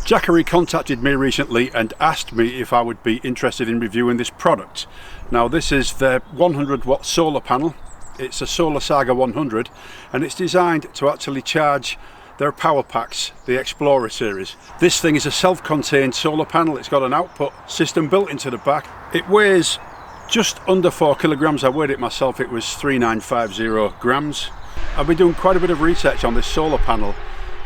Jackery contacted me recently and asked me if I would be interested in reviewing this product. Now this is their 100 watt solar panel. It's a Solar Saga 100 and it's designed to actually charge their power packs, the Explorer series. This thing is a self-contained solar panel. It's got an output system built into the back. It weighs just under 4 kilograms. I weighed it myself, it was 3950 grams. I've been doing quite a bit of research on this solar panel,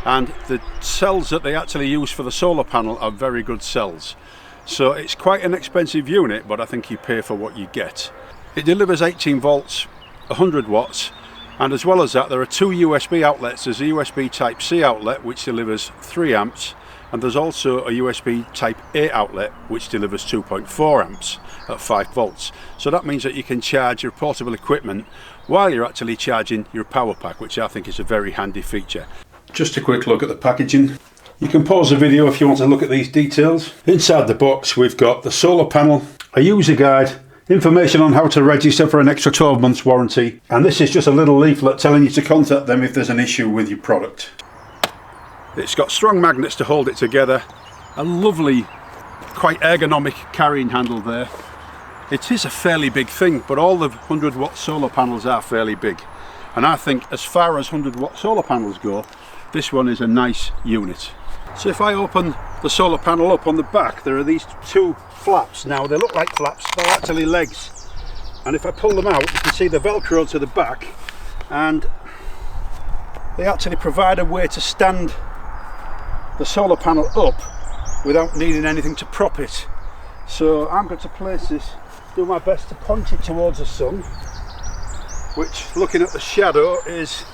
and the cells that they actually use for the solar panel are very good cells. So it's quite an expensive unit, but I think you pay for what you get. It delivers 18 volts, 100 watts, and as well as that there are two USB outlets. There's a USB Type C outlet which delivers 3 amps, and there's also a USB Type A outlet which delivers 2.4 amps at 5 volts. So that means that you can charge your portable equipment while you're actually charging your power pack, which I think is a very handy feature. Just a quick look at the packaging. You can pause the video if you want to look at these details. Inside the box we've got the solar panel, a user guide, information on how to register for an extra 12 months warranty, and this is just a little leaflet telling you to contact them if there's an issue with your product. It's got strong magnets to hold it together, a lovely, quite ergonomic carrying handle there. It is a fairly big thing, but all the 100 watt solar panels are fairly big, and I think as far as 100 watt solar panels go, this one is a nice unit. So if I open the solar panel up on the back, there are these two flaps. Now they look like flaps, they're actually legs, and if I pull them out you can see the velcro to the back, and they actually provide a way to stand the solar panel up without needing anything to prop it. So I'm going to place this, do my best to point it towards the sun, which, looking at the shadow, is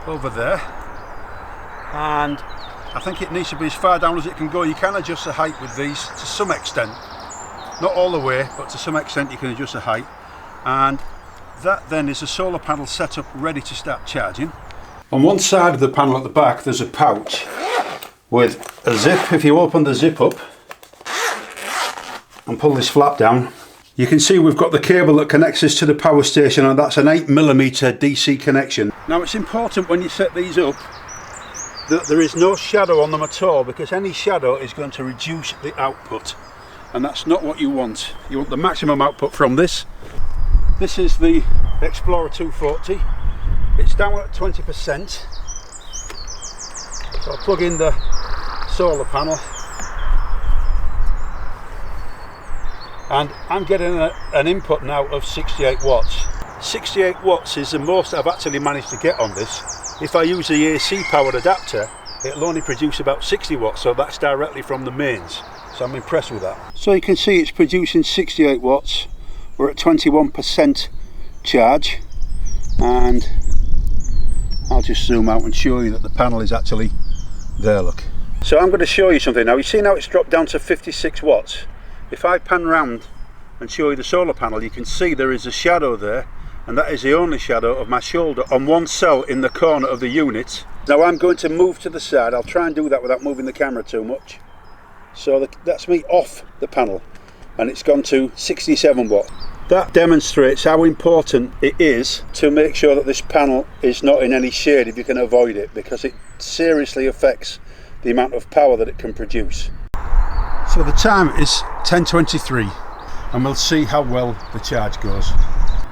over there, and I think it needs to be as far down as it can go. You can adjust the height with these to some extent, not all the way, but to some extent you can adjust the height, and that then is a solar panel set up ready to start charging. On one side of the panel at the back there's a pouch with a zip. If you open the zip up and pull this flap down, you can see we've got the cable that connects this to the power station, and that's an 8mm DC connection. Now it's important when you set these up that there is no shadow on them at all, because any shadow is going to reduce the output, and that's not what you want. You want the maximum output from this. This is the Explorer 240. It's down at 20%. So I'll plug in the solar panel, and I'm getting an input now of 68 watts. 68 watts is the most I've actually managed to get on this. If I use the AC powered adapter, it'll only produce about 60 watts, so that's directly from the mains. So I'm impressed with that. So you can see it's producing 68 watts. We're at 21% charge, and I'll just zoom out and show you that the panel is actually there, look. So I'm going to show you something now. You see now it's dropped down to 56 watts. If I pan round and show you the solar panel, you can see there is a shadow there, and that is the only shadow of my shoulder on one cell in the corner of the unit. Now I'm going to move to the side. I'll try and do that without moving the camera too much. So that's me off the panel, and it's gone to 67 watt. That demonstrates how important it is to make sure that this panel is not in any shade if you can avoid it, because it seriously affects the amount of power that it can produce. So the time is 10:23, and we'll see how well the charge goes.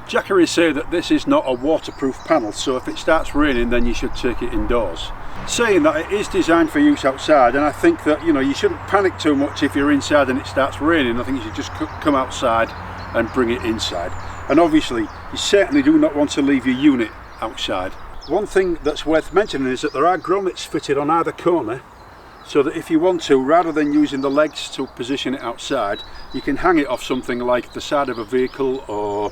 Jackery say that this is not a waterproof panel, so if it starts raining then you should take it indoors. Saying that, it is designed for use outside, and I think that, you know, you shouldn't panic too much if you're inside and it starts raining. I think you should just come outside and bring it inside. And obviously you certainly do not want to leave your unit outside. One thing that's worth mentioning is that there are grommets fitted on either corner, so that if you want to, rather than using the legs to position it outside, you can hang it off something like the side of a vehicle or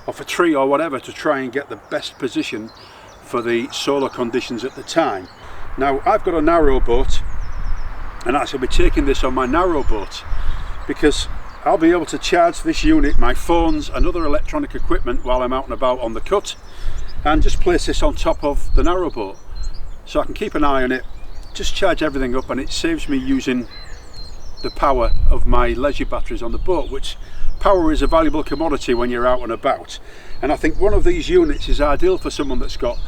off a tree or whatever, to try and get the best position for the solar conditions at the time. Now I've got a narrow boat, and I shall be taking this on my narrow boat because I'll be able to charge this unit, my phones and other electronic equipment while I'm out and about on the cut, and just place this on top of the narrow boat so I can keep an eye on it, just charge everything up, and it saves me using the power of my leisure batteries on the boat, which power is a valuable commodity when you're out and about. And I think one of these units is ideal for someone that's got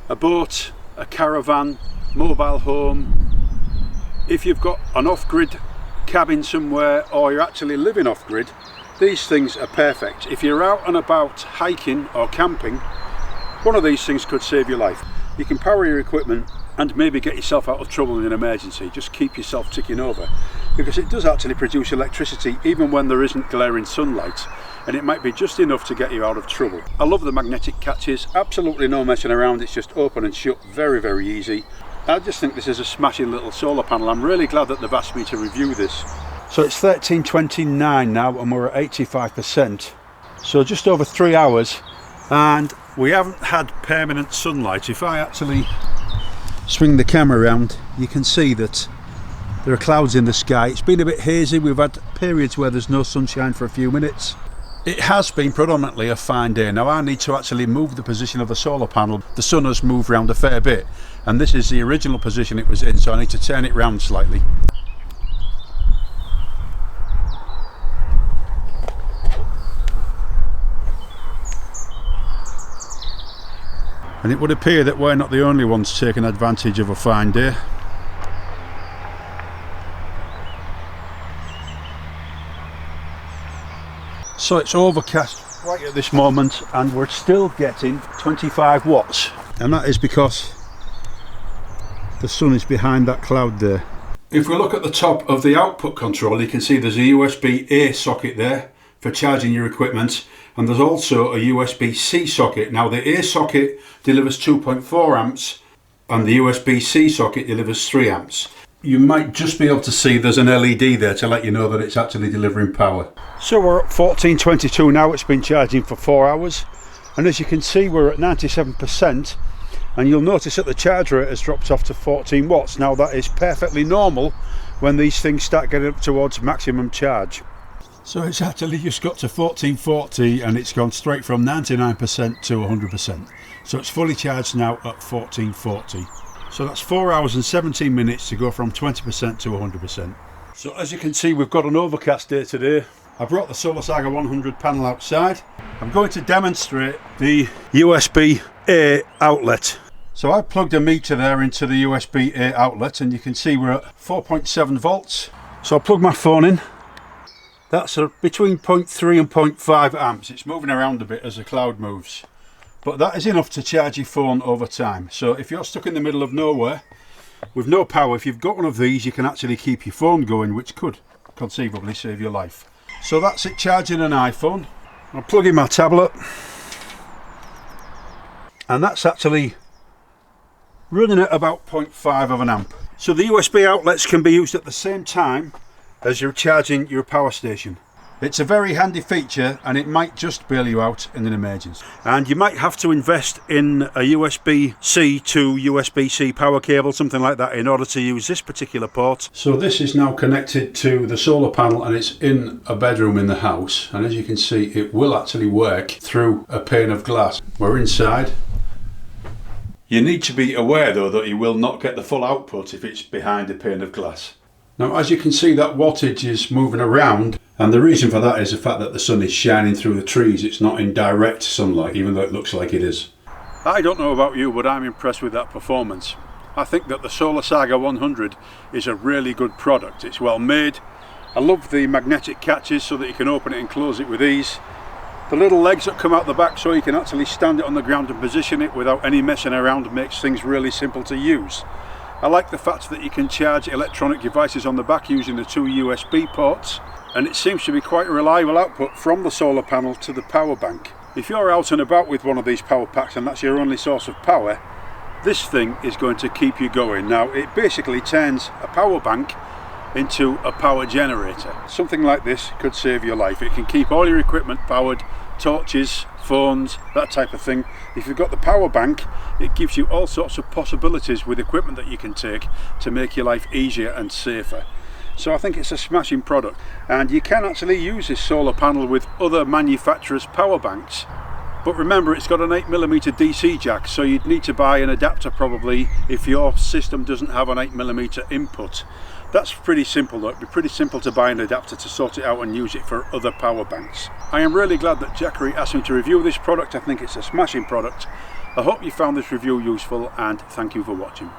a boat, a caravan, mobile home, If you've got an off-grid cabin somewhere or you're actually living off-grid, these things are perfect. If you're out and about hiking or camping, one of these things could save your life. You can power your equipment and maybe get yourself out of trouble in an emergency. Just keep yourself ticking over, because it does actually produce electricity even when there isn't glaring sunlight, and it might be just enough to get you out of trouble. I love the magnetic catches, absolutely no messing around, it's just open and shut, very easy. I just think this is a smashing little solar panel. I'm really glad that they've asked me to review this. So it's 13:29 now and we're at 85%, so just over 3 hours, and we haven't had permanent sunlight. If I actually swing the camera around, you can see that there are clouds in the sky. It's been a bit hazy, we've had periods where there's no sunshine for a few minutes. It has been predominantly a fine day. Now I need to actually move the position of the solar panel. The sun has moved around a fair bit, and this is the original position it was in, so I need to turn it round slightly. And it would appear that we're not the only ones taking advantage of a fine day. So it's overcast right at this moment and we're still getting 25 watts. And that is because the sun is behind that cloud there. If we look at the top of the output control, you can see there's a USB-A socket there for charging your equipment, and there's also a USB-C socket. Now the A socket delivers 2.4 amps and the USB-C socket delivers 3 amps. You might just be able to see there's an LED there to let you know that it's actually delivering power. So we're at 14:22 now, it's been charging for 4 hours, and as you can see we're at 97%, and you'll notice that the charge rate has dropped off to 14 watts. Now that is perfectly normal when these things start getting up towards maximum charge. So it's actually just got to 1440 and it's gone straight from 99% to 100%. So it's fully charged now at 1440. So that's 4 hours and 17 minutes to go from 20% to 100%. So as you can see, we've got an overcast day today. I brought the SolarSaga 100 panel outside. I'm going to demonstrate the USB-A outlet. So I plugged a meter there into the USB-A outlet and you can see we're at 4.7 volts. So I'll plug my phone in. That's between 0.3 and 0.5 amps. It's moving around a bit as the cloud moves. But that is enough to charge your phone over time. So if you're stuck in the middle of nowhere with no power, if you've got one of these, you can actually keep your phone going, which could conceivably save your life. So that's it, charging an iPhone. I'll plug in my tablet. And that's actually running at about 0.5 of an amp. So the USB outlets can be used at the same time as you're charging your power station. It's a very handy feature and it might just bail you out in an emergency. And you might have to invest in a USB-C to USB-C power cable, something like that, in order to use this particular port. So this is now connected to the solar panel and it's in a bedroom in the house, and as you can see it will actually work through a pane of glass. We're inside. You need to be aware though that you will not get the full output if it's behind a pane of glass. Now as you can see, that wattage is moving around, and the reason for that is the fact that the sun is shining through the trees. It's not in direct sunlight, even though it looks like it is. I don't know about you, but I'm impressed with that performance. I think that the SolarSaga 100 is a really good product. It's well made. I love the magnetic catches so that you can open it and close it with ease. The little legs that come out the back so you can actually stand it on the ground and position it without any messing around makes things really simple to use. I like the fact that you can charge electronic devices on the back using the 2 USB ports, and it seems to be quite a reliable output from the solar panel to the power bank. If you're out and about with one of these power packs and that's your only source of power, this thing is going to keep you going. Now it basically turns a power bank into a power generator. Something like this could save your life. It can keep all your equipment powered, torches, phones, that type of thing. If you've got the power bank, it gives you all sorts of possibilities with equipment that you can take to make your life easier and safer. So I think it's a smashing product, and you can actually use this solar panel with other manufacturers' power banks. But remember, it's got an 8mm DC jack, so you'd need to buy an adapter probably if your system doesn't have an 8mm input. That's pretty simple though. It'd be pretty simple to buy an adapter to sort it out and use it for other power banks. I am really glad that Jackery asked me to review this product. I think it's a smashing product. I hope you found this review useful, and thank you for watching.